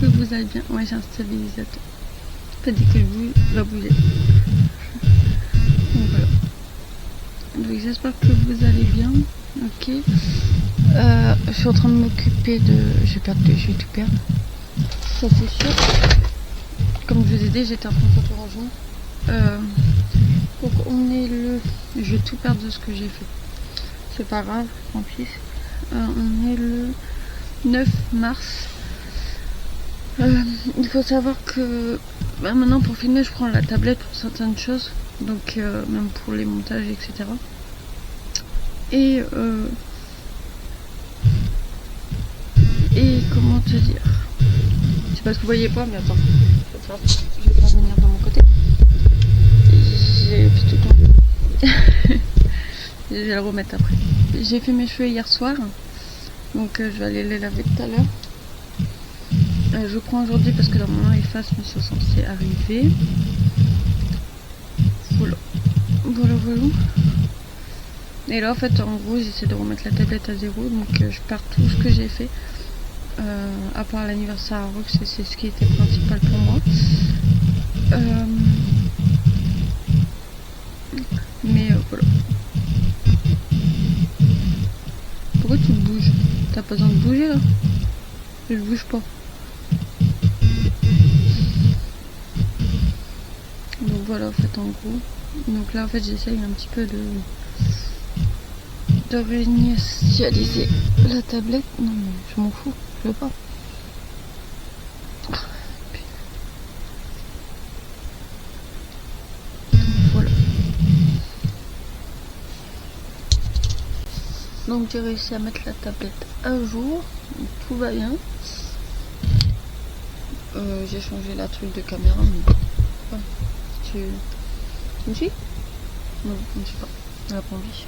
que vous allez bien. Ouais, j'ai un stabilisateur. En fait, dès que je bouge, il va bouger. Donc voilà. Donc j'espère que vous allez bien. Ok. Je suis en train de m'occuper de... Je vais tout perdre. Ça c'est sûr. Comme je vous ai dit, j'étais en train de faire tout rangement. Donc on est le... Je vais tout perdre de ce que j'ai fait. C'est pas grave, tant pis. On est le 9 mars. Il faut savoir que maintenant pour filmer je prends la tablette pour certaines choses. Donc même pour les montages etc. Et comment te dire, c'est parce que vous voyez pas mais attends, je vais pas venir de mon côté. J'ai tout tombé. Je vais le remettre après. J'ai fait mes cheveux hier soir. Donc je vais aller les laver tout à l'heure. Je prends aujourd'hui parce que normalement les faces me sont censées arriver. Voilà. Voilà. Et là en fait en gros j'essaie de remettre la tablette à zéro. Donc je pars tout ce que j'ai fait. À part l'anniversaire à Roux, c'est ce qui était principal pour moi. Mais voilà. Pourquoi tu bouges? T'as pas besoin de bouger là? Je bouge pas. Donc voilà en fait en gros. Donc là en fait j'essaye un petit peu de réinitialiser la tablette. Non mais je m'en fous, je veux pas. Voilà. Donc j'ai réussi à mettre la tablette à jour. Tout va bien. J'ai changé la truc de caméra mais... Ouais. Tu me suis? Non, je ne suis pas. Elle a pas envie.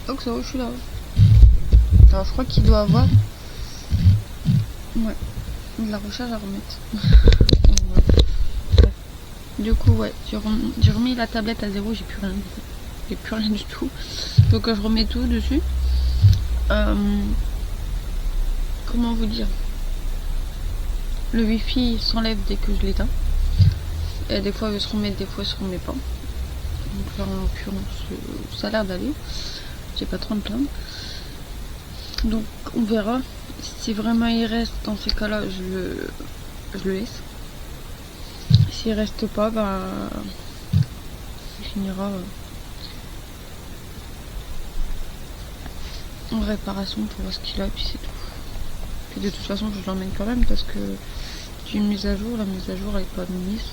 Donc ça va, je suis là. Alors je crois qu'il doit avoir... Ouais. De la recharge à remettre. Du coup ouais, j'ai remis la tablette à zéro, j'ai plus rien du tout. Donc je remets tout dessus. Comment vous dire, le wifi s'enlève dès que je l'éteins. Et des fois il se remet, des fois il se remet pas. Donc là en l'occurrence ça a l'air d'aller. J'ai pas trop de plaindre. Donc on verra. Si vraiment il reste, dans ces cas là je le laisse. S'il reste pas, bah il finira en réparation pour voir ce qu'il a et puis c'est tout. Puis de toute façon je l'emmène quand même parce que j'ai une mise à jour, la mise à jour elle est pas mise.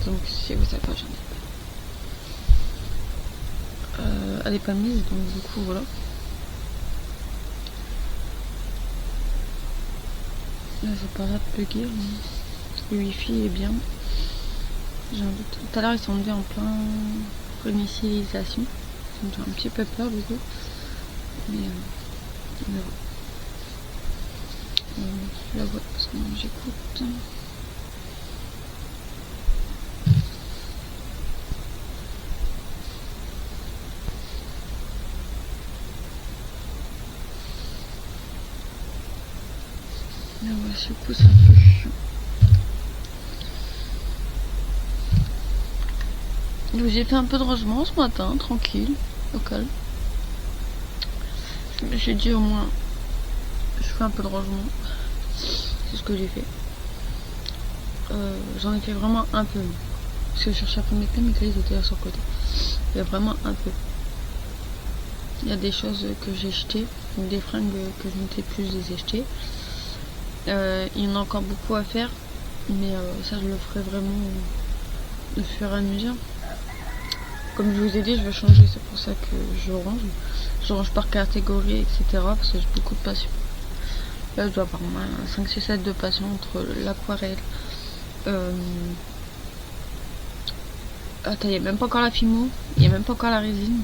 Donc si vous savez pas, j'en ai pas. Elle est pas mise donc du coup voilà. Là ça paraît bugger. Le wifi est bien. J'ai un doute. Tout à l'heure ils sont venus en plein réinitialisation. Ça me fait un petit peu peur du coup. Mais on verra. Je la vois parce que moi j'écoute. Là ouais, ce coup c'est un peu chiant. Donc j'ai fait un peu de rangement ce matin, tranquille, au calme. Je me suis dit au moins je fais un peu de rangement. C'est ce que j'ai fait. J'en ai fait vraiment un peu. Parce que je cherchais à mettre mes cahiers étaient là sur le côté. Il y a vraiment un peu. Il y a des choses que j'ai jetées, des fringues que je n'étais plus les acheter. Il y en a encore beaucoup à faire, mais ça je le ferai vraiment au fur et à mesure. Comme je vous ai dit, je vais changer, c'est pour ça que je range. Je range par catégorie, etc. Parce que j'ai beaucoup de passion. Là, je dois avoir 5-6 sets de passion entre l'aquarelle. Attends, il n'y a même pas encore la fimo, il n'y a même pas encore la résine.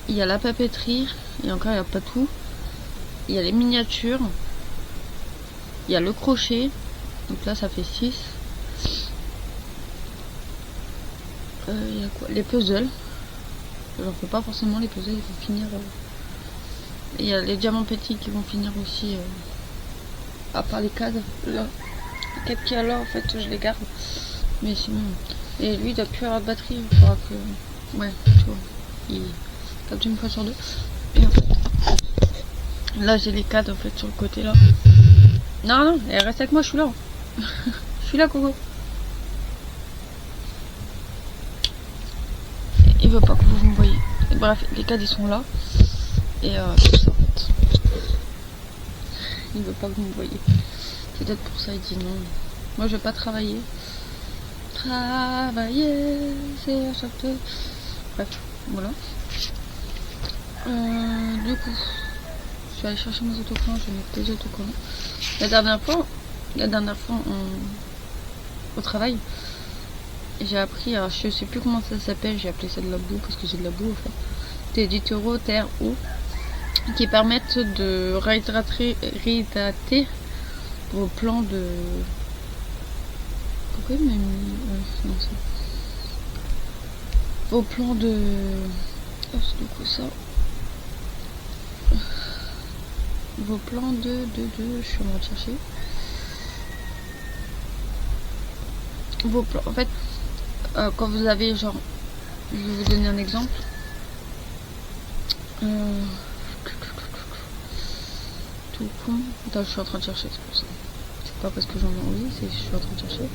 Il y a la papeterie, et encore il n'y a pas tout. Il y a les miniatures. Il y a le crochet. Donc là, ça fait 6. Il y a quoi? Les puzzles. J'en fais pas forcément, les puzzles ils vont finir. Il y a les diamants petits qui vont finir aussi. À part les cadres. Là. Les cadres qu'il y a là, en fait, je les garde. Mais sinon. Et lui, il doit plus avoir de batterie. Il faudra que. Ouais, tu vois. Il capte une fois sur deux. Et en fait. Là, j'ai les cadres en fait sur le côté là. Non, non, reste avec moi, je suis là. Je suis là, Coco. Il veut pas que vous me voyez. Et bref, les cadres ils sont là. Et tout ça en fait. Il veut pas que vous me voyez. C'est peut-être pour ça il dit non. Moi je vais pas travailler. Travailler, c'est acheter. Bref, voilà. Du coup, je suis allée chercher mes autocollants. Je vais mettre des autocollants. La dernière fois au travail, j'ai appris, alors je sais plus comment ça s'appelle, j'ai appelé ça de la boue parce que j'ai de la boue en fait. Des dituro terre eau qui permettent de réhydrater vos plants de. Pourquoi il m'a mis. Non, ça. Vos plants de. Oh, c'est du coup ça. Vos plants de. Je suis en train de chercher. Vos plants. En fait, quand vous avez genre. Je vais vous donner un exemple. Tout con. Attends, je suis en train de chercher, c'est pour ça. C'est pas parce que j'en ai envie, c'est que je suis en train de chercher.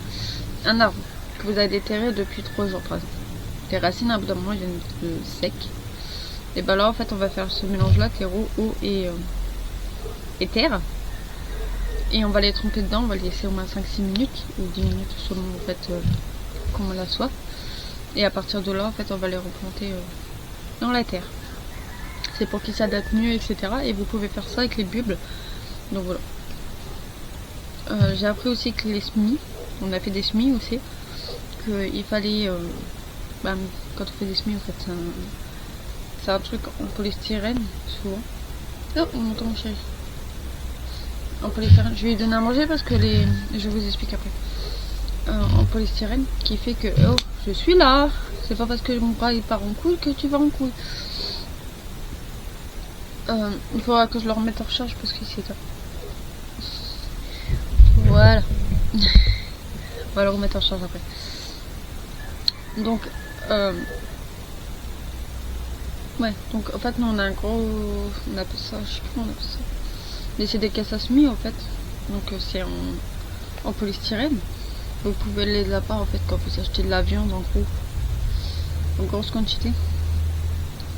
Un arbre que vous avez déterré depuis 3 jours par exemple. Les racines, à bout d'un moment, ils viennent de sec. Et ben là, en fait, on va faire ce mélange-là, terreau, eau et terre. Et on va les tremper dedans, on va les laisser au moins 5-6 minutes, ou 10 minutes selon en fait comment la soit. Et à partir de là, en fait, on va les replanter dans la terre. C'est pour qu'ils s'adaptent mieux, etc. Et vous pouvez faire ça avec les bulbes. Donc voilà. J'ai appris aussi que les semis, on a fait des semis aussi, qu'il fallait, quand on fait des semis, en fait, c'est un truc en polystyrène, souvent. Oh, on entend mon chéri. En polystyrène, je vais lui donner à manger parce que je vous explique après. En polystyrène, qui fait que, oh, je suis là, c'est pas parce que mon bras il part en couille que tu vas en couille. Il faudra que je le remette en recharge parce qu'il s'éteint. Voilà. On va le remettre en charge après. Donc, ouais. Donc, en fait, nous, on a un gros... On appelle ça... Je sais plus comment on appelle ça. Mais c'est des caisses à semis, en fait. Donc, c'est en polystyrène. Vous pouvez les avoir, en fait, quand vous achetez de la viande, en gros. En grosse quantité.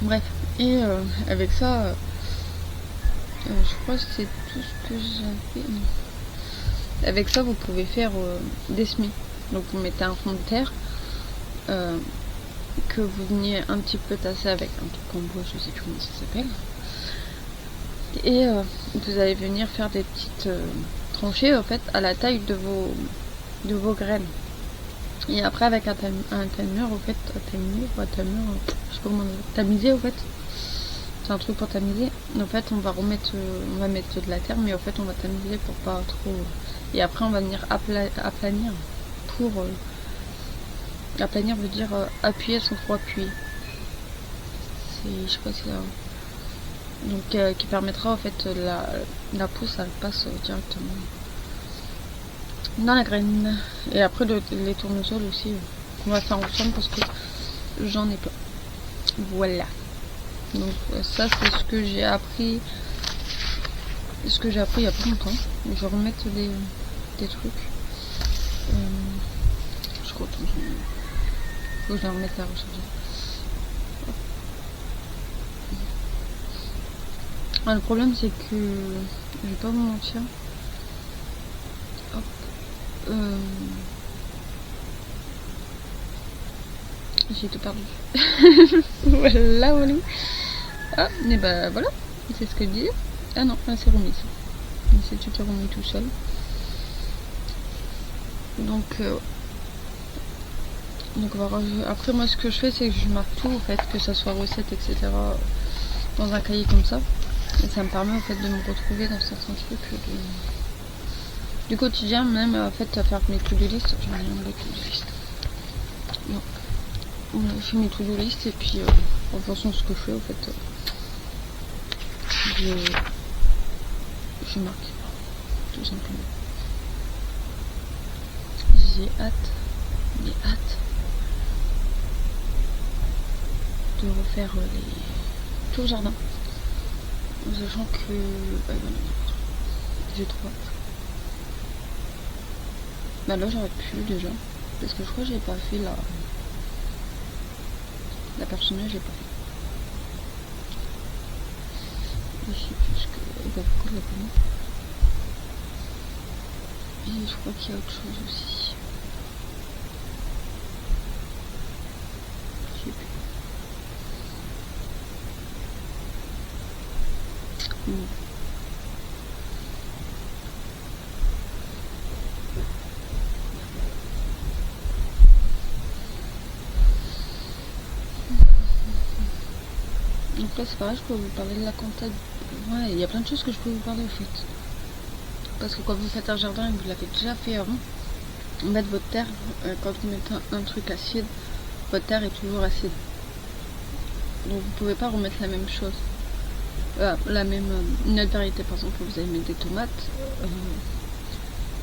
Bref. Et avec ça... je crois que c'est tout ce que j'avais... Avec ça, vous pouvez faire des semis. Donc, vous mettez un fond de terre que vous veniez un petit peu tasser avec un truc en bois, je sais plus comment ça s'appelle. Et vous allez venir faire des petites tranchées en fait à la taille de vos graines. Et après, avec un timer, en fait, je sais pas comment on dit, tamiser en fait. C'est un truc pour tamiser. En fait, on va mettre de la terre, mais en fait, on va tamiser pour pas trop. Et après, on va venir aplanir. Pour aplanir veut dire appuyer sans trop appuyer. Je sais pas si là. Donc, qui permettra en fait la pousse, elle passe directement dans la graine. Et après, les tournesols aussi, on va faire ensemble parce que j'en ai pas. Voilà. Donc ça c'est ce que j'ai appris. Ce que j'ai appris il y a pas longtemps. Je vais remettre des trucs. Je crois que faut que je la remette à recharger. Le problème c'est que je vais pas vous mentir. Hop. J'ai tout perdu. Voilà, voilà. Ah, mais bah voilà, c'est ce que je disais. Ah non, là c'est remis ça. C'est tout est remis tout seul. Donc voilà. Après moi ce que je fais c'est que je marque tout en fait, que ça soit recette etc. dans un cahier comme ça. Et ça me permet en fait de me retrouver dans certains trucs du quotidien, même en fait à faire mes to-do list. J'en ai un de to-do list. Non. voilà, je fais mes to-do list et puis en fonction de ce que je fais, en fait, je marque, tout simplement. J'ai hâte de refaire les tours jardin, sachant que j'ai trop hâte. Bah là j'aurais pu déjà, parce que je crois que j'ai pas fait la personnage, j'ai pas fait. Je sais plus ce que. Bah pourquoi je l'ai pas mis. Et je crois qu'il y a autre chose aussi. Je sais plus. Donc là c'est pareil, je peux vous parler de la comptabilité. Ouais, il y a plein de choses que je peux vous parler au fait. Parce que quand vous faites un jardin et que vous l'avez déjà fait avant, en fait votre terre, quand vous mettez un truc acide, votre terre est toujours acide. Donc vous pouvez pas remettre la même chose. La même une autre variété, par exemple, vous avez mis des tomates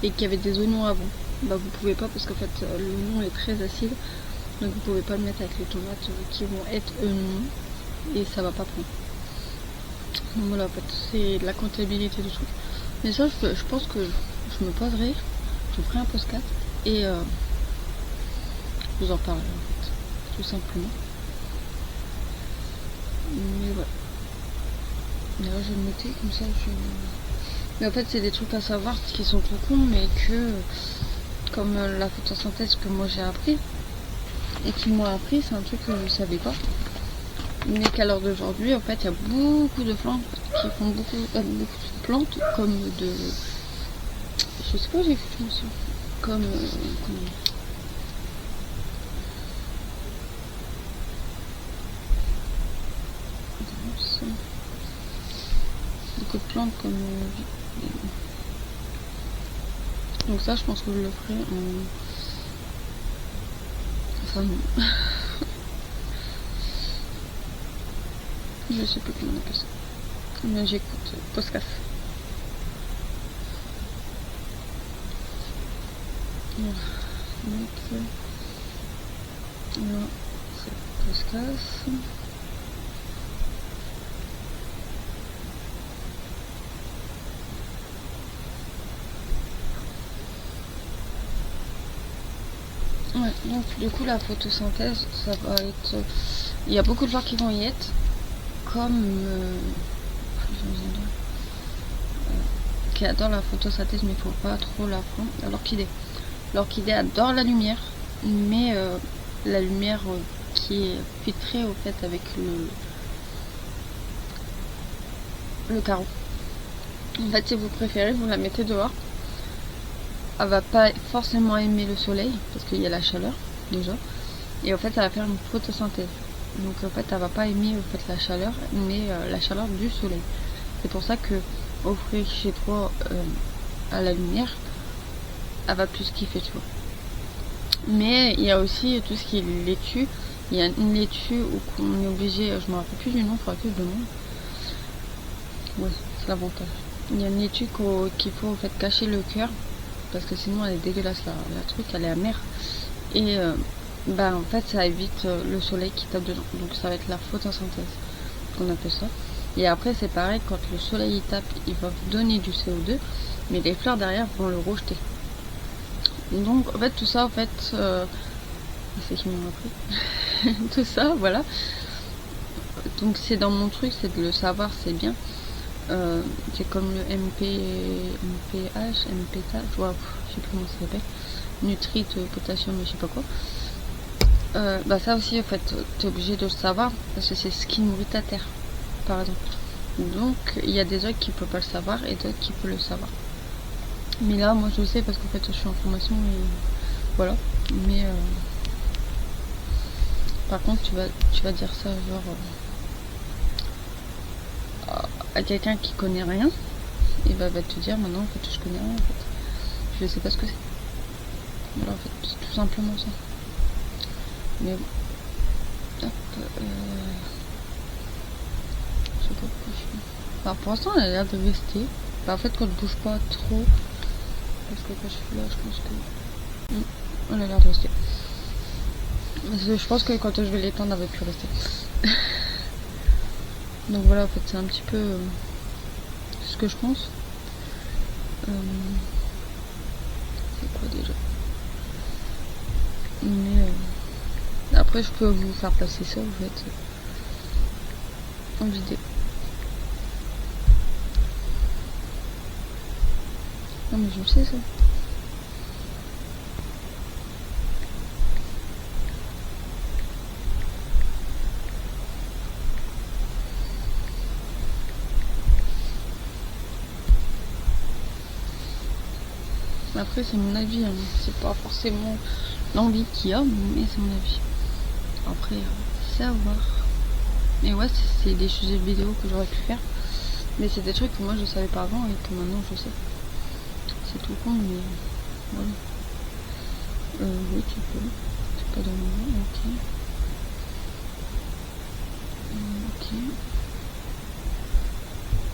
et qu'il y avait des oignons avant. Bah vous pouvez pas parce qu'en fait l'oignon est très acide. Donc vous pouvez pas le mettre avec les tomates qui vont être oignons et ça va pas prendre. Donc voilà, en fait, c'est de la comptabilité du truc. Mais ça, je pense que je me poserai, je ferai un podcast et je vous en parlerai en fait, tout simplement. Mais voilà. D'ailleurs, je vais le noter comme ça. Mais en fait, c'est des trucs à savoir qui sont trop cons, mais que, comme la photosynthèse que moi j'ai appris et qui m'ont appris, c'est un truc que je ne savais pas. Mais qu'à l'heure d'aujourd'hui, en fait, il y a beaucoup de plantes qui font beaucoup de plantes comme de. Je sais pas, j'ai foutu monsieur. Comme. Beaucoup de plantes comme. Donc ça, je pense que je le ferai en. Enfin non. Je sais plus comment on appelle ça. Mais j'écoute podcast. Donc là, c'est podcast. Ouais, donc du coup la photosynthèse, ça va être. Il y a beaucoup de gens qui vont y être, comme qui adorent la photosynthèse, mais il faut pas trop la prendre. L'orchidée. L'orchidée adore la lumière, mais la lumière qui est filtrée au fait avec le carreau. En fait, si vous préférez, vous la mettez dehors. Elle va pas forcément aimer le soleil parce qu'il y a la chaleur déjà, et en fait, elle va faire une photosynthèse. Donc en fait, elle va pas aimer en fait la chaleur, mais la chaleur du soleil. C'est pour ça que offrir chez toi à la lumière, elle va plus kiffer, tu vois. Mais il y a aussi tout ce qui est laitue. Il y a une laitue où on est obligé, je me rappelle plus du nom, il faudra que je demande. Ouais, c'est l'avantage. Il y a une laitue qu'il faut en fait cacher le cœur parce que sinon elle est dégueulasse, la truc, elle est amère. Et bah en fait ça évite le soleil qui tape dedans. Donc ça va être la photosynthèse qu'on appelle ça. Et après c'est pareil, quand le soleil il tape, il va donner du CO2, mais les fleurs derrière vont le rejeter. Donc en fait tout ça en fait c'est qui m'ont appris. Tout ça, voilà. Donc c'est dans mon truc, c'est de le savoir, c'est bien. C'est comme le MPH, je vois, je sais plus comment ça s'appelle. Nitrite, potassium, je sais pas quoi. Bah ça aussi en fait, tu es obligé de le savoir parce que c'est ce qui nourrit ta terre, par exemple. Donc il y a des autres qui peuvent pas le savoir et d'autres qui peuvent le savoir. Mais là moi je le sais parce qu'en fait je suis en formation et voilà. Mais par contre tu vas dire ça genre à quelqu'un qui connaît rien, et bah va te dire maintenant en fait je connais rien en fait. Je sais pas ce que c'est. Voilà en fait, c'est tout simplement ça. Mais bon. je sais pas pourquoi je suis. Enfin, pour l'instant, elle a l'air de rester. Enfin, en fait, quand je bouge pas trop, parce que quand je suis là, je pense que. Elle a l'air de rester. Je pense que quand je vais l'étendre, elle va plus rester. Donc voilà, en fait, c'est un petit peu ce que je pense. C'est quoi déjà? Mais après, je peux vous faire passer ça en fait en vidéo. Non, mais je le sais ça. Après, c'est mon avis, hein. C'est pas forcément l'envie qu'il y a, mais c'est mon avis. Après, c'est à voir. Mais ouais, c'est des sujets de vidéo que j'aurais pu faire. Mais c'est des trucs que moi je savais pas avant et que maintenant je sais. C'est tout con, mais voilà. Oui, tu peux. C'est pas dans le moment, ok. Ok.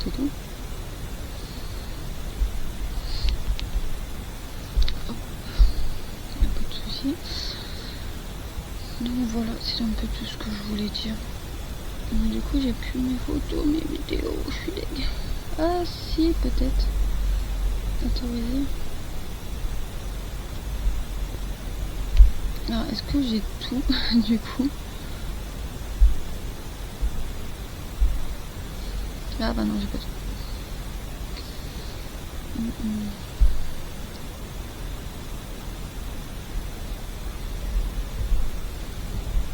C'est tout. Hop. Un peu de soucis. Donc voilà, c'est un peu tout ce que je voulais dire. Du coup, j'ai plus mes photos, mes vidéos, je suis deg. Ah si, peut-être. Autorisé. Alors, est-ce que j'ai tout, du coup? Ah bah non, j'ai pas tout.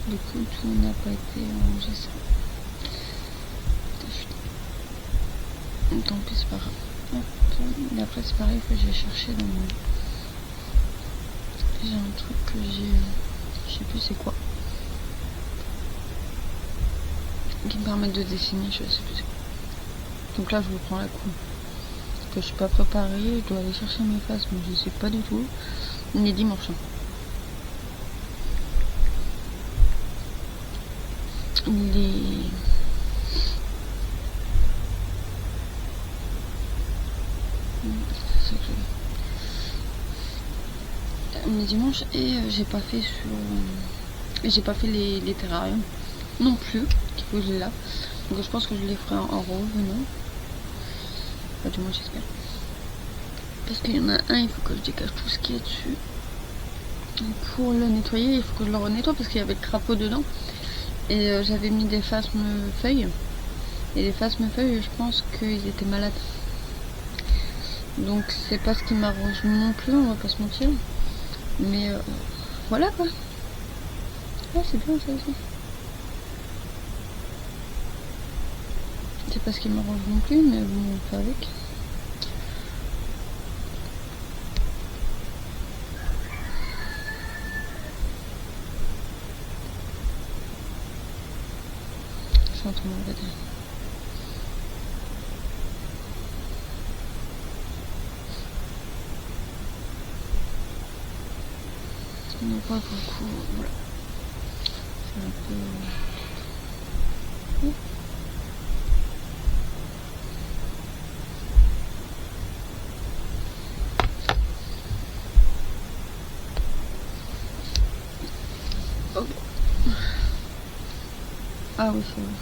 Du coup, tout n'a pas été enregistré. Tant pis, c'est pas grave. Et après, c'est pareil, il faut que j'ai cherché dans mon... J'ai un truc que j'ai... Je sais plus c'est quoi. Qui me permet de dessiner, je sais plus c'est quoi. Donc là, je vous prends la coupe. Que je suis pas préparée, je dois aller chercher mes faces, mais je sais pas du tout. On est dimanche. On est dimanche et j'ai pas fait les terrariums non plus, qu'il faut que je l'ai là. Donc je pense que je les ferai en revenant. Enfin, du moins j'espère. Parce qu'il y en a un, il faut que je dégage tout ce qui est dessus. Donc pour le nettoyer, il faut que je le renettoie parce qu'il y avait le crapaud dedans. Et j'avais mis des phasmes-feuilles. Et les phasmes-feuilles, je pense qu'ils étaient malades. Donc c'est pas ce qui m'arrange non plus, on va pas se mentir. Mais voilà quoi. Ah, c'est bien ça aussi. C'est pas ce qui m'arrange non plus, mais bon, on fait avec. Je suis en train de regarder. Donc ouais, pour le coup, voilà. C'est un peu... Oh. Ah oui, c'est vrai.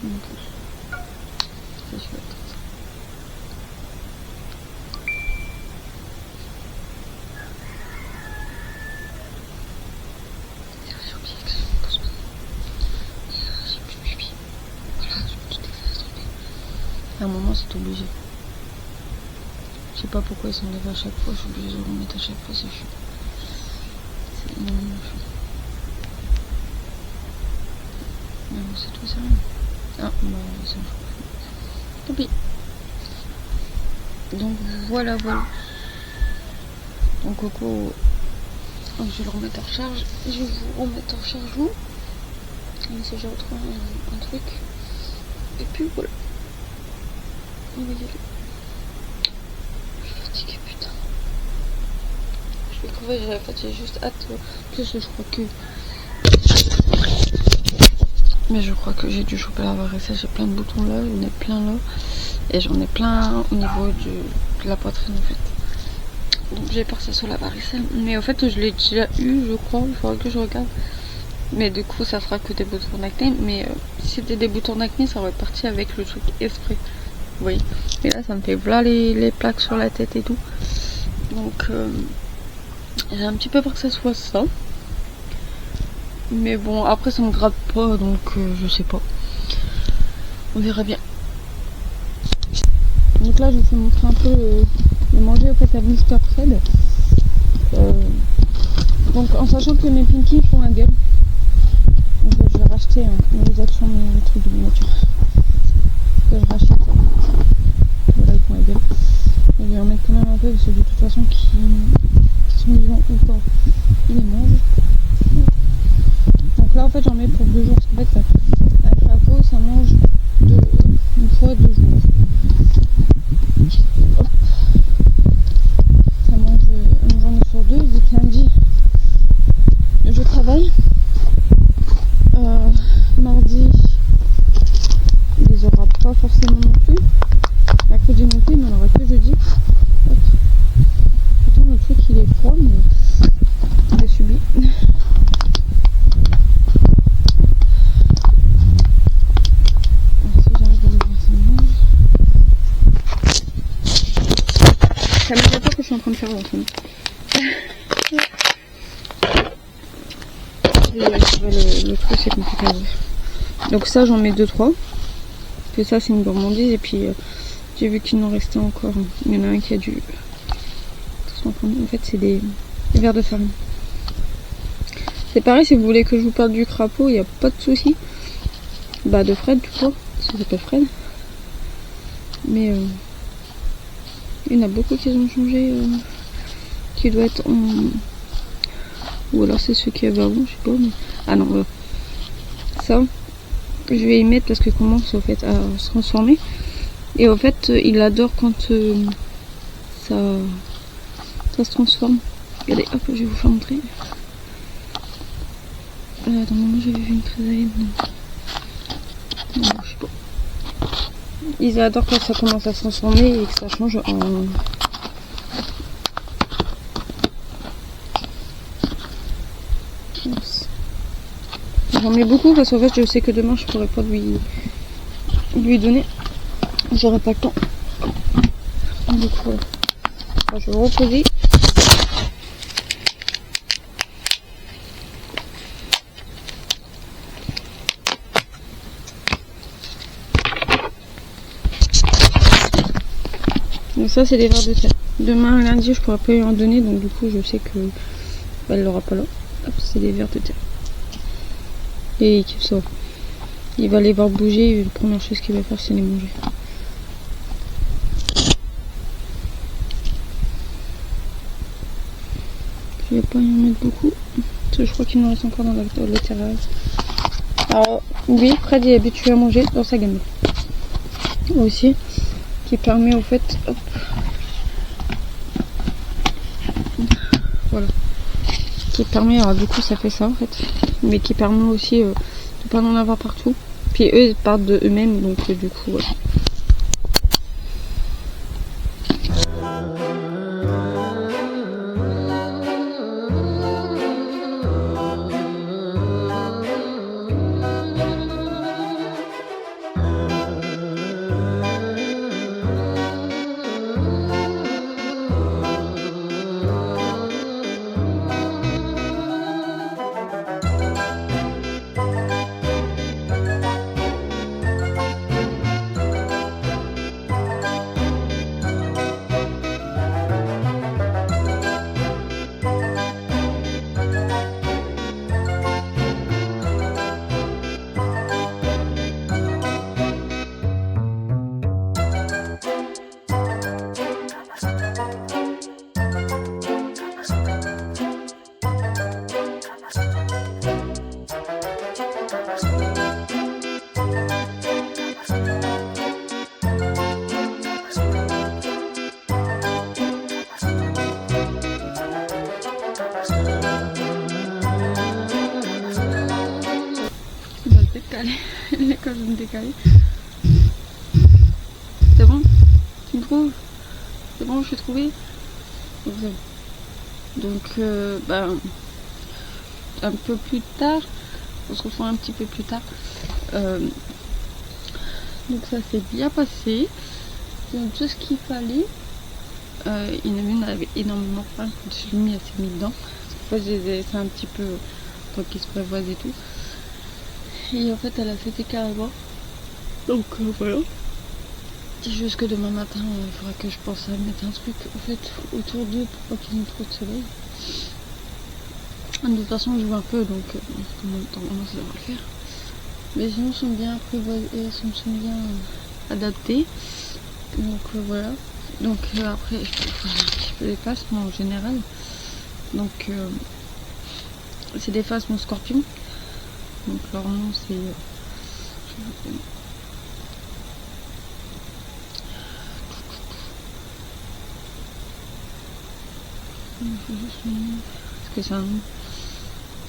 En plus. C'est chouette. J'ai oublié que ça me pose pas. J'ai plus de pipi. Voilà, je me suis fait attraper. À un moment, c'est obligé. Je sais pas pourquoi ils s'enlèvent à chaque fois, je suis obligée de le remettre à chaque fois, c'est chiant. C'est énormément chiant. Mais bon, c'est tout ça. Ah, bah, ça marche pas. Tant pis. Donc voilà, voilà. Donc Coco, je vais le remettre en recharge. Je vais vous remettre en recharge vous. Et si je retrouve un truc. Et puis voilà. On va y aller. Je suis fatiguée, putain. Je vais crever, en fait j'ai juste hâte. En plus je crois que Mais je crois que j'ai dû choper la varicelle. J'ai plein de boutons là, j'en ai plein là. Et j'en ai plein au niveau de la poitrine en fait. Donc j'ai peur que ça soit la varicelle. Mais au fait je l'ai déjà eu je crois, il faudra que je regarde. Mais du coup ça sera que des boutons d'acné. Mais si c'était des boutons d'acné ça aurait parti avec le truc exprès. Vous voyez. Et là ça me fait voilà les plaques sur la tête et tout. Donc j'ai un petit peu peur que ça soit ça. Mais bon après ça me gratte pas donc je sais pas. On verra bien. Donc là je vous fais montrer un peu le manger au fait à Mr. Fred. Donc en sachant que mes pinkies font la gueule. Donc je vais racheter mes actions, mes trucs de miniature. Que je rachète. Voilà, ils font la gueule. Et je vais en mettre quand même un peu parce que de toute façon qui sont vivants ou pas, ils les mangent. Donc là en fait j'en mets pour 2 jours parce qu'en fait avec la peau ça mange une fois 2 jours. Hop. Ça mange une journée sur 2, vu que lundi je travaille. Mardi il les aura pas forcément non plus. Mercredi non plus, mais on aura que jeudi. Hop. Pourtant le truc il est froid mais il a subi. Ça m'étonne pas que je suis en train de faire en ce moment. Le truc c'est compliqué. Donc ça j'en mets 2-3. Puis ça c'est une gourmandise et puis j'ai vu qu'il en restait encore. Il y en a un qui a dû. En fait c'est des verres de farine. C'est pareil si vous voulez que je vous parle du crapaud, il n'y a pas de souci. Bah de Fred du coup, ça s'appelle Fred. Mais il y en a beaucoup qui ont changé. Qui doit être en. Ou alors c'est ceux qui avaient avant, je sais pas. Mais... Ah non, voilà. Ça, je vais y mettre parce qu'il commence au fait à se transformer. Et au fait, il adore quand ça se transforme. Regardez, hop, je vais vous faire montrer. Dans le moment j'avais vu une chrysalide. Non, je sais pas. Ils adorent quand ça commence à se transformer et que ça change en. J'en mets beaucoup parce qu'en fait je sais que demain je pourrais pas lui donner. J'aurai pas le temps. Du coup voilà. Alors, je vais reposer. Donc ça c'est des vers de terre. Demain lundi je pourrais pas lui en donner donc du coup je sais que elle l'aura pas là. Hop, c'est des vers de terre. Et il kiffe ça. Il va les voir bouger et la première chose qu'il va faire c'est les manger. Je vais pas y en mettre beaucoup. Parce que je crois qu'il nous reste encore dans le terrain. Alors oui, Fred est habitué à manger dans sa gamelle. Aussi. Qui permet au fait. Hop. Voilà. Qui permet, alors du coup ça fait ça en fait. Mais qui permet aussi de pas en avoir partout. Puis eux ils partent de eux-mêmes donc du coup voilà. je vais me décaler. C'est bon? Tu me trouves? C'est bon, je suis trouvée? Donc, un peu plus tard, on se retrouve un petit peu plus tard. Donc ça s'est bien passé. C'est tout ce qu'il fallait. Il y en avait énormément faim quand je l'ai mis, elle s'est mise dedans. Parce que je les ai laissés un petit peu pour qu'ils se prévoisent et tout. Et en fait elle a fêté carrément. Donc voilà. Jusque demain matin, il faudra que je pense à mettre un truc en fait autour d'eux pour pas qu'il y ait trop de soleil. De toute façon je joue un peu donc normalement ça devrait le faire. Mais sinon ils sont bien prévoisés, ils sont bien adaptés. Donc voilà. Donc après je peux faire un petit peu des phasmes en général. Donc c'est des phasmes scorpions. Donc leur nom c'est est-ce que c'est un nom?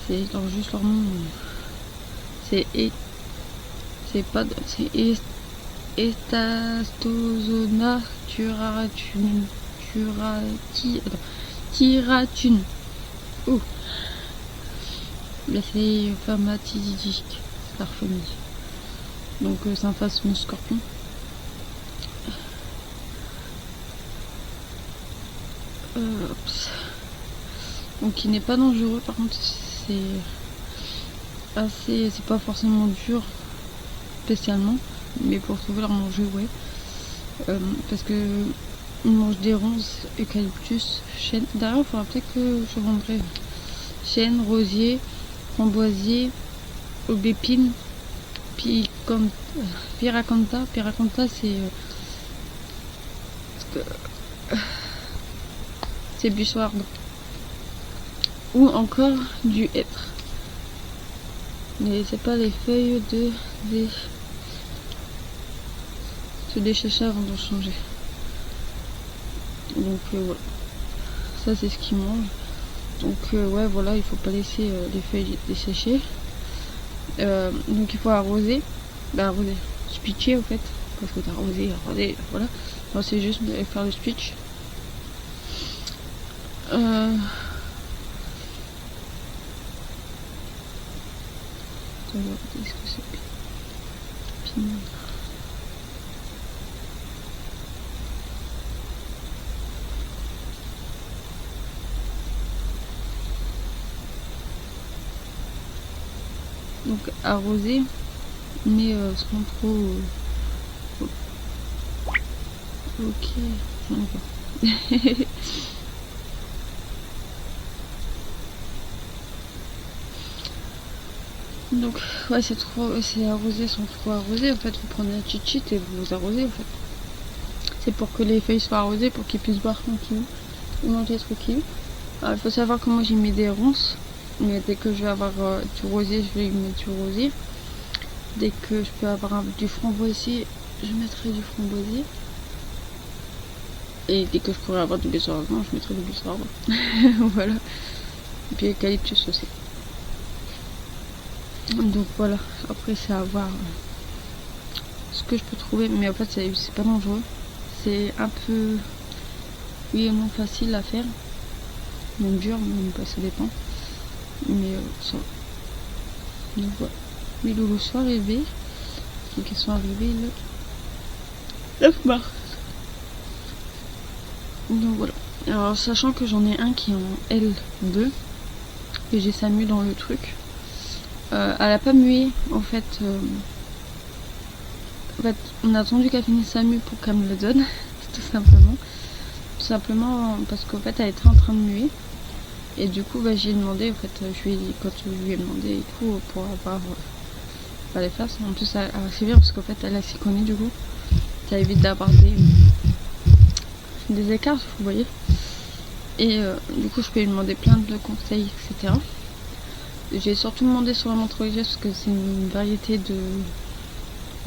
C'est juste leur nom. C'est Estastozona tiratune. Oh, là c'est pharmacologique, c'est leur famille. Donc c'est un phasme scorpion. Donc il n'est pas dangereux, par contre c'est pas forcément dur spécialement, mais pour trouver leur manger, ouais. Parce que ils mangent des ronces, eucalyptus, chêne. D'ailleurs il faudra peut-être que je vendrai chêne, rosier, framboisier, aubépine, piracanta. Piracanta c'est buisson ardent. Ou encore du hêtre. Mais c'est pas les feuilles se déchécher avant de changer. Donc voilà. Ça c'est ce qu'ils mangent. Donc ouais voilà, il faut pas laisser les feuilles dessécher. Donc il faut arroser. Arroser. Switcher au fait. Parce que t'as arrosé, voilà. Non, c'est juste faire le switch. Est-ce que c'est piment? Donc arroser, mais sans trop. Ok, d'accord. Donc ouais, c'est arrosé sans trop arroser. En fait vous prenez un cheat et vous arrosez en fait. C'est pour que les feuilles soient arrosées, pour qu'ils puissent boire tranquille et manger tranquille. Alors il faut savoir que moi j'ai mis des ronces, mais dès que je vais avoir du rosier, je vais y mettre du rosier. Dès que je peux avoir du framboisier, je mettrai du framboisier. Et dès que je pourrai avoir du buisson ardent, je mettrai du buisson ardent. Voilà. Et puis eucalyptus aussi. Donc voilà, après c'est à voir ce que je peux trouver, mais en fait c'est pas dangereux, c'est un peu oui et non facile à faire, même dur, même pas, ça dépend, mais ça va. Donc voilà, mes loulous sont arrivés, donc ils sont arrivés le 9 mars. Donc voilà, alors sachant que j'en ai un qui est en L2 et j'ai Samu dans le truc. Elle a pas mué en fait. On a attendu qu'elle finisse Samu pour qu'elle me le donne, tout simplement. Tout simplement parce qu'en fait elle était en train de muer. Et du coup j'ai demandé, en fait, quand je lui ai demandé et tout pour avoir les faces. En plus c'est bien parce qu'en fait elle s'y connaît du coup. Ça évite d'avoir des écarts, vous voyez. Et du coup je peux lui demander plein de conseils, etc. J'ai surtout demandé sur la menthe religieuse parce que c'est une variété de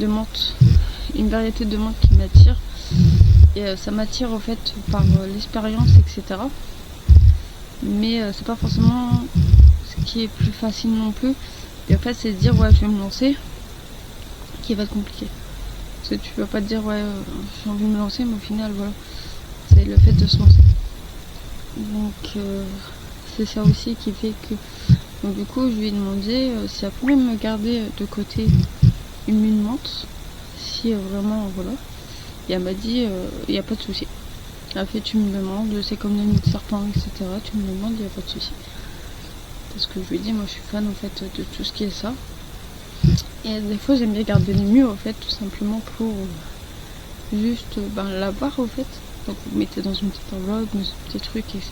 menthe. Une variété de menthe qui m'attire. Et ça m'attire en fait par l'expérience, etc. Mais c'est pas forcément ce qui est plus facile non plus. Et en fait c'est de dire ouais je vais me lancer. qui va être compliqué. Parce que tu vas pas te dire ouais j'ai envie de me lancer, mais au final voilà, c'est le fait de se lancer. Donc c'est ça aussi qui fait que, donc du coup je lui ai demandé si elle pouvait me garder de côté une mine menthe, si vraiment voilà. Et elle m'a dit il n'y a pas de souci. Elle a fait tu me demandes, c'est comme le nid de serpent, etc. Tu me demandes, il n'y a pas de souci. Parce que je lui ai dit moi je suis fan en fait de tout ce qui est ça. Et des fois j'aime bien garder les murs en fait, tout simplement pour juste l'avoir en fait. Donc vous mettez dans une petite enveloppe, dans un petit truc, etc.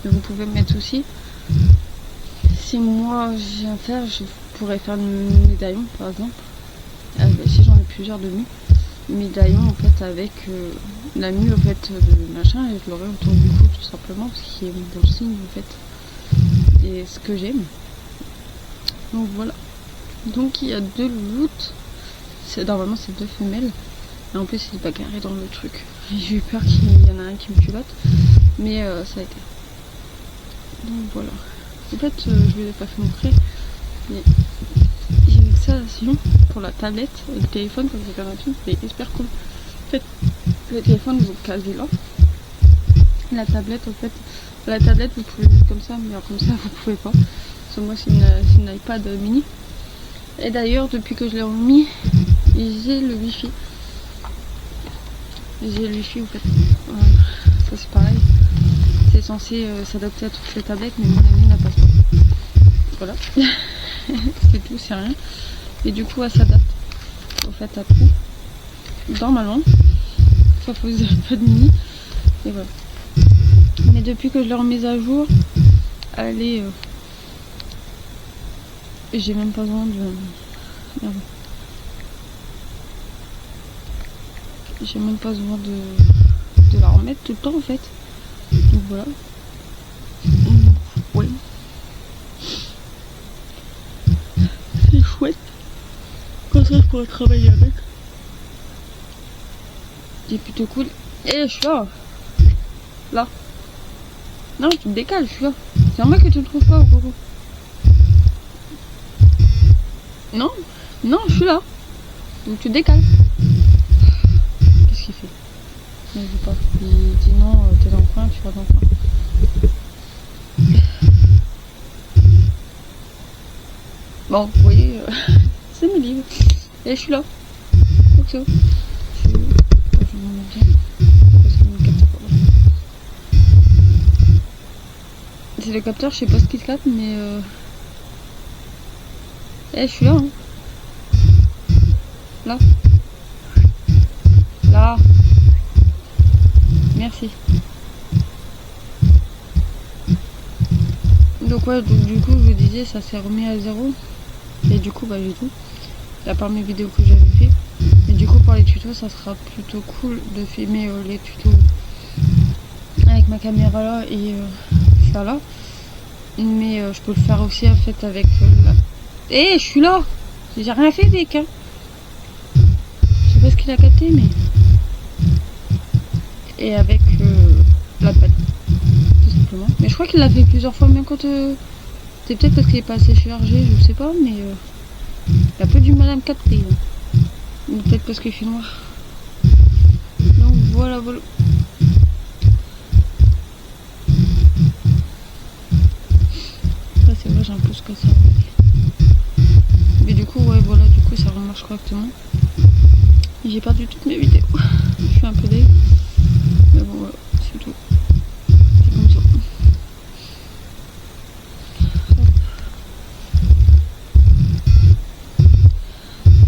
Mais vous pouvez mettre aussi, si moi j'ai à faire, je pourrais faire le médaillon par exemple. Si j'en ai plusieurs de mue, médaillon en fait avec la mue en fait de machin, et je l'aurai autour du cou tout simplement, parce qu'il est dans le signe en fait. Et ce que j'aime. Donc voilà. Donc il y a 2 louloutes. Normalement c'est 2 femelles. Et en plus il est bagarré dans le truc. J'ai eu peur qu'il y en a un qui me culotte. Mais ça a été. Donc voilà. En fait je ne vous ai pas fait montrer. Mais j'ai une installation pour la tablette et le téléphone comme j'ai un film. C'est hyper cool. En fait le téléphone vous le casez là. La tablette en fait. La tablette vous pouvez le mettre comme ça, mais alors comme ça vous pouvez pas. Parce que moi c'est une iPad mini. Et d'ailleurs depuis que je l'ai remis, j'ai le wifi. J'ai le wifi en fait. Ça c'est pareil. C'est censé s'adapter à toutes les tablettes, mais moi la mienne n'a pas ça. Voilà. C'est tout, c'est rien. Et du coup elle s'adapte en fait à tout. Normalement. Sauf aux iPad mini. Et voilà. Mais depuis que je l'ai remise à jour, elle est... j'ai même pas besoin de... Merde. J'ai même pas besoin de la remettre tout le temps en fait. Donc voilà. Ouais. C'est chouette. Comme ça je pourrais travailler avec. C'est plutôt cool. Et je suis là. Là. Non, tu te décales, je suis là. C'est normal que tu ne trouves pas au coco. Non, non, je suis là. Donc tu te décales. Qu'est-ce qu'il fait? Il ne veut pas. Il dit non, t'es dans le coin, tu vas dans le coin. Bon, vous voyez, c'est mes livres. Et je suis là. Donc ça. Je m'en mets bien. Parce que mon capteur, c'est le capteur, je sais pas ce qu'il capte, mais je suis là, hein. Là. Là. Merci. Donc ouais, donc du coup je vous disais ça s'est remis à 0. Et du coup j'ai tout. À part mes vidéos que j'avais fait. Et du coup pour les tutos ça sera plutôt cool de filmer les tutos avec ma caméra là et ça là. Mais je peux le faire aussi en fait avec la... je suis là. J'ai rien fait mec hein. Je sais pas ce qu'il a capté mais... Et avec la patte. Tout simplement. Mais je crois qu'il l'a fait plusieurs fois même quand... C'est peut-être parce qu'il est pas assez chargé, je sais pas, mais... il a peu du mal à me capter. Hein. Ou peut-être parce qu'il fait noir. Donc voilà, voilà. Après c'est vrai, j'ai un peu ce que ça. Mais du coup, ouais, voilà, du coup ça remarche correctement. J'ai perdu toutes mes vidéos. Je suis un peu dégueu. Mais bon, voilà, c'est tout. C'est comme ça.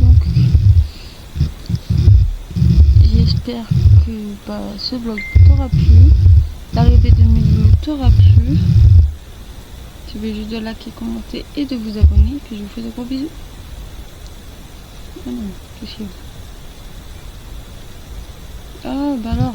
Donc, j'espère que ce vlog t'aura plu. L'arrivée de mes vlogs t'aura plu. Je vais juste de liker, commenter et de vous abonner. Puis je vous fais de gros bisous. Ah non, qu'est-ce qu'il y a? Ah bah alors.